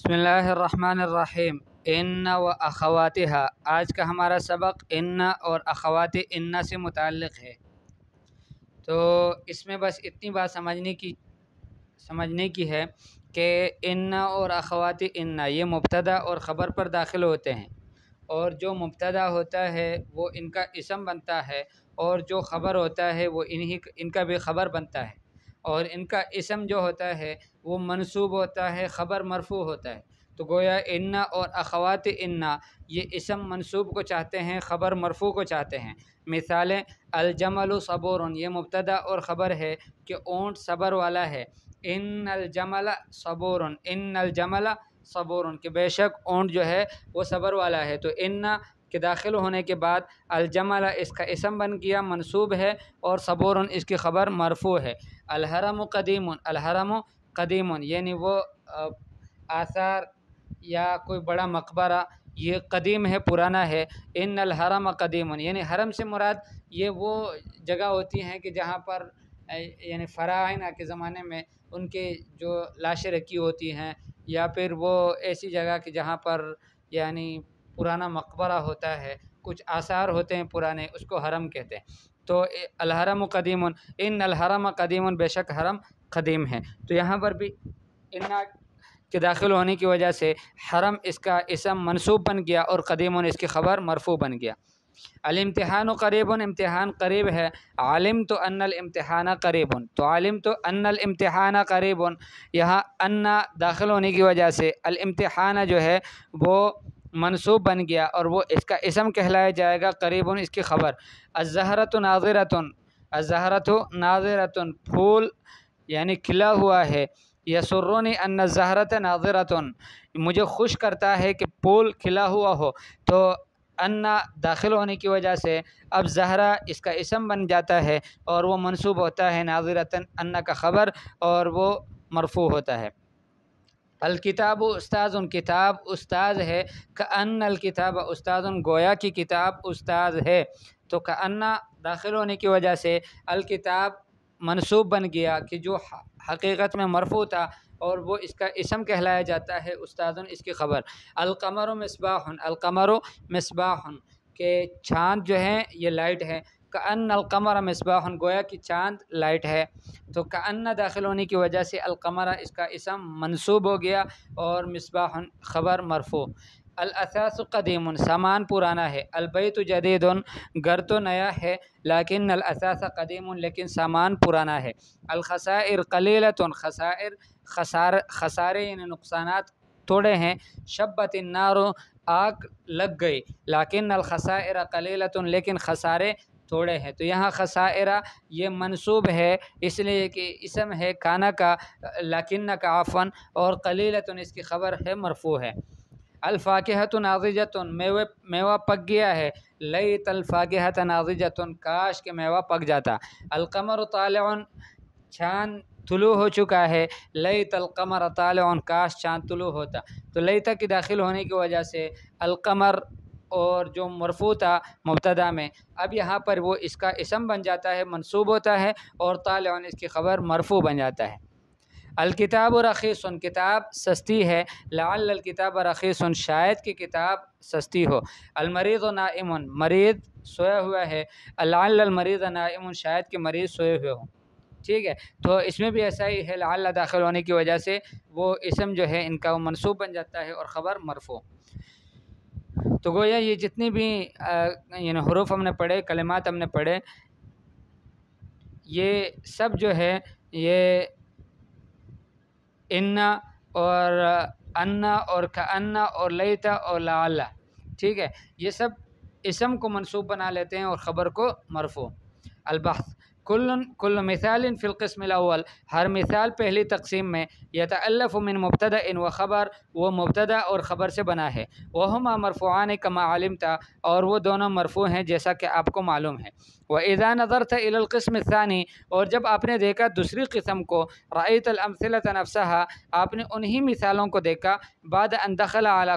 بسم اللہ الرحمن الرحیم۔ ان و اخواتها، آج کا ہمارا سبق ان اور اخوات ان سے متعلق ہے۔ تو اس میں بس اتنی بات سمجھنے کی ہے کہ ان اور اخوات ان یہ مبتدا اور خبر پر داخل ہوتے ہیں، اور جو مبتدا ہوتا ہے وہ ان کا اسم بنتا ہے، اور جو خبر ہوتا ہے وہ ان کا بھی خبر بنتا ہے، اور ان کا اسم جو ہوتا ہے وہ منصوب ہوتا ہے، خبر مرفوع ہوتا ہے۔ تو گویا ان اور اخوات ان یہ اسم منصوب کو چاہتے ہیں، خبر مرفوع کو چاہتے ہیں۔ مثالیں: الجمل صبور، یہ مبتدا اور خبر ہے کہ اونٹ صبر والا ہے۔ ان الجمل صبور، ان الجمل صبور، کہ بے شک اونٹ جو ہے وہ صبر والا ہے۔ تو ان کے داخل ہونے کے بعد الجمل اس کا اسم بن گیا، منصوب ہے، اور صبور اس کی خبر مرفوع ہے۔ الحرم قدیم، الحرم قدیم یعنی وہ آثار یا کوئی بڑا مقبرہ یہ قدیم ہے، پرانا ہے۔ ان الحرم قدیم یعنی حرم سے مراد یہ وہ جگہ ہوتی ہیں کہ جہاں پر یعنی فراعنہ کے زمانے میں ان کے جو لاشیں رکھی ہوتی ہیں، یا پھر وہ ایسی جگہ کہ جہاں پر یعنی پرانا مقبرہ ہوتا ہے، کچھ آثار ہوتے ہیں پرانے، اس کو حرم کہتے ہیں۔ تو الحرم قدیم، ان الحرم قدیم، بے شک حرم قدیم ہے۔ تو یہاں پر بھی ان کے داخل ہونے کی وجہ سے حرم اس کا اسم منصوب بن گیا، اور قدیم اس کی خبر مرفوع بن گیا۔ الامتحان قریب، امتحان قریب ہے۔ علمت ان الامتحان قریب، تو علمت ان الامتحان قریب، یہاں ان داخل ہونے کی وجہ سے الامتحان جو ہے وہ منصوب بن گیا، اور وہ اس کا اسم کہلایا جائے گا، قریب اس کی خبر۔ الزہرۃ ناظرۃ، الزہرۃ ناظرۃ، پھول یعنی کھلا ہوا ہے۔ یسرنی ان الزہرۃ ناظرۃ، مجھے خوش کرتا ہے کہ پھول کھلا ہوا ہو۔ تو ان داخل ہونے کی وجہ سے اب زہرہ اس کا اسم بن جاتا ہے، اور وہ منصوب ہوتا ہے ناظرۃ، ان کا خبر، اور وہ مرفوع ہوتا ہے۔ الکتاب استاذ، کتاب استاذ ہے۔ کأن الکتاب استاذ، گویا کی کتاب استاذ ہے۔ تو کأن داخل ہونے کی وجہ سے الکتاب منصوب بن گیا کہ جو حقیقت میں مرفوع تھا، اور وہ اس کا اسم کہلایا جاتا ہے، استاذ اس کی خبر۔ القمر مصباح، القمر مصباح، کہ چاند جو ہے یہ لائٹ ہے۔ کأن القمر مصباح، گویا کہ چاند لائٹ ہے۔ تو کأن داخل ہونے کی وجہ سے القمر اس کا اسم منصوب ہو گیا، اور مصباح خبر مرفوع۔ الاثاث قدیم، سامان پرانا ہے۔ البیت جدید، گھر تو نیا ہے، لیکن الاثاث قدیم، لیکن سامان پرانا ہے۔ الخسائر قلیلۃ، خسائر خسارے یعنی نقصانات تھوڑے ہیں۔ شبت النار، آگ لگ گئی، لیکن الخسائر قلیلۃ، لیکن خسارے تھوڑے ہیں۔ تو یہاں خسائر یہ منصوب ہے اس لیے کہ اسم ہے کانا کا، لیکن کا عفوا، اور قلیلۃ اس کی خبر ہے، مرفوع ہے۔ الفاکہۃ ناضجۃ، میوہ پک گیا ہے۔ لیت الفاکہۃ ناضجۃ، کاش کہ میوہ پک جاتا۔ القمر طالع، چاند طلوع ہو چکا ہے۔ لیت القمر طالع، کاش چاند طلوع ہوتا۔ تو لیت کی داخل ہونے کی وجہ سے القمر اور جو مرفوع تھا مبتدا میں، اب یہاں پر وہ اس کا اسم بن جاتا ہے، منصوب ہوتا ہے، اور طالع اس کی خبر مرفوع بن جاتا ہے۔ الکتاب رخیص، کتاب سستی ہے۔ لعل الکتاب رخیص، شاید کہ کتاب سستی ہو۔ المریض نائم، مریض سویا ہوا ہے۔ لعل المریض نائم، شاید کہ مریض سوئے ہوئے ہوں۔ ٹھیک ہے، تو اس میں بھی ایسا ہی ہے، لعل داخل ہونے کی وجہ سے وہ اسم جو ہے ان کا وہ منصوب بن جاتا ہے، اور خبر مرفوع۔ تو گویا یہ جتنی بھی یعنی حروف ہم نے پڑھے، کلمات ہم نے پڑھے، یہ سب جو ہے یہ ان اور ان اور کأن اور لیت اور لعل، ٹھیک ہے، یہ سب اسم کو منصوب بنا لیتے ہیں اور خبر کو مرفوع۔ البحث کل مثال فی القسم الاول، ہر مثال پہلی تقسیم میں یتألف من مبتدا و خبر، وہ مبتدا اور خبر سے بنا ہے۔ وہما مرفوعان کما علمت، اور وہ دونوں مرفوع ہیں جیسا کہ آپ کو معلوم ہے۔ وإذا نظرت إلى القسم الثاني، اور جب آپ نے دیکھا دوسری قسم کو، رأيت الأمثلة نفسها، آپ نے انہی مثالوں کو دیکھا، بعد ان دخل على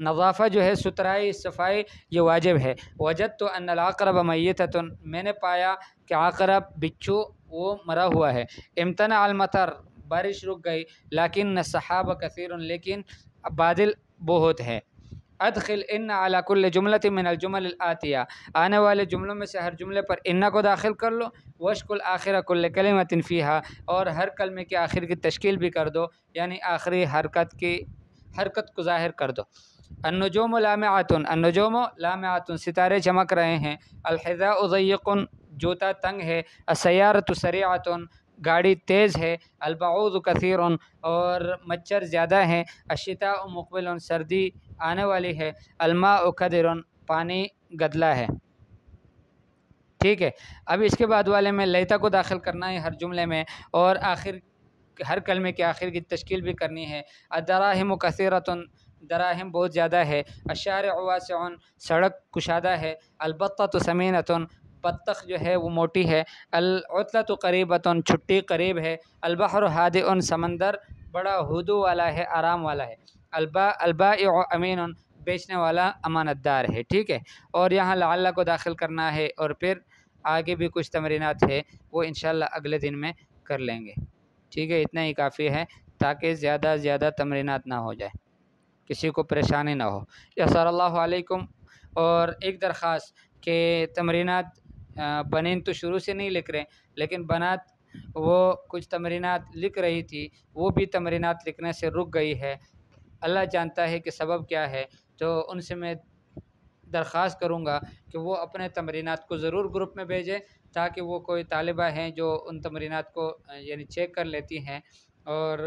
نظافہ جو ہے ستھرائی صفائی یہ واجب ہے۔ وجدت ان العقرب میتۃ، میں نے پایا کہ عقرب بچھو وہ مرا ہوا ہے۔ امتنع المطر، بارش رک گئی، لیکن السحاب کثیر، لیکن بادل بہت ہے۔ ادخل ان علی کل جملۃ من الجمل الآتیہ، آنے والے جملوں میں سے ہر جملے پر ان کو داخل کر لو۔ واشکل آخر کل کلمۃ فیہا، اور ہر کلمے کے آخر کی تشکیل بھی کر دو، یعنی آخری حرکت کو ظاہر کر دو۔ النجوم لامعۃ، النجوم لامعۃ، ستارے چمک رہے ہیں۔ الحذاء ضیق، جوتا تنگ ہے۔ السیارۃ سریعۃ، گاڑی تیز ہے۔ البعوض کثیر، اور مچھر زیادہ ہیں۔ الشتاء مقبل، سردی آنے والی ہے۔ الماء قدر، پانی گدلا ہے۔ ٹھیک ہے، اب اس کے بعد والے میں لیتا کو داخل کرنا ہے ہر جملے میں، اور ہر کلمے کے آخر کی تشکیل بھی کرنی ہے۔ الدراہم کثیرۃ، دراہم بہت زیادہ ہے۔ الشارع واسع، سڑک کشادہ ہے۔ البطۃ سمینۃ، بطخ جو ہے وہ موٹی ہے۔ العطلۃ قریبۃ، چھٹی قریب ہے۔ البحر ہادئ، سمندر بڑا ہدوء والا ہے، آرام والا ہے۔ البائع امین، بیچنے والا امانت دار ہے۔ ٹھیک ہے، اور یہاں لعل کو داخل کرنا ہے، اور پھر آگے بھی کچھ تمرینات ہے وہ انشاءاللہ اگلے دن میں کر لیں گے۔ ٹھیک ہے، اتنا ہی کافی ہے تاکہ زیادہ تمرینات نہ ہو جائے، کسی کو پریشانی نہ ہو۔ یسر اللہ علیکم۔ اور ایک درخواست کہ تمرینات بنین تو شروع سے نہیں لکھ رہے، لیکن بنات وہ کچھ تمرینات لکھ رہی تھی، وہ بھی تمرینات لکھنے سے رک گئی ہے۔ اللہ جانتا ہے کہ سبب کیا ہے، تو ان سے میں درخواست کروں گا کہ وہ اپنے تمرینات کو ضرور گروپ میں بھیجیں، تاکہ وہ کوئی طالبہ ہیں جو ان تمرینات کو یعنی چیک کر لیتی ہیں، اور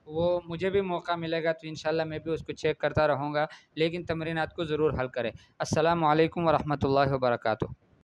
وہ مجھے بھی موقع ملے گا تو انشاءاللہ میں بھی اس کو چیک کرتا رہوں گا، لیکن تمرینات کو ضرور حل کریں۔ السلام علیکم ورحمۃ اللہ وبرکاتہ۔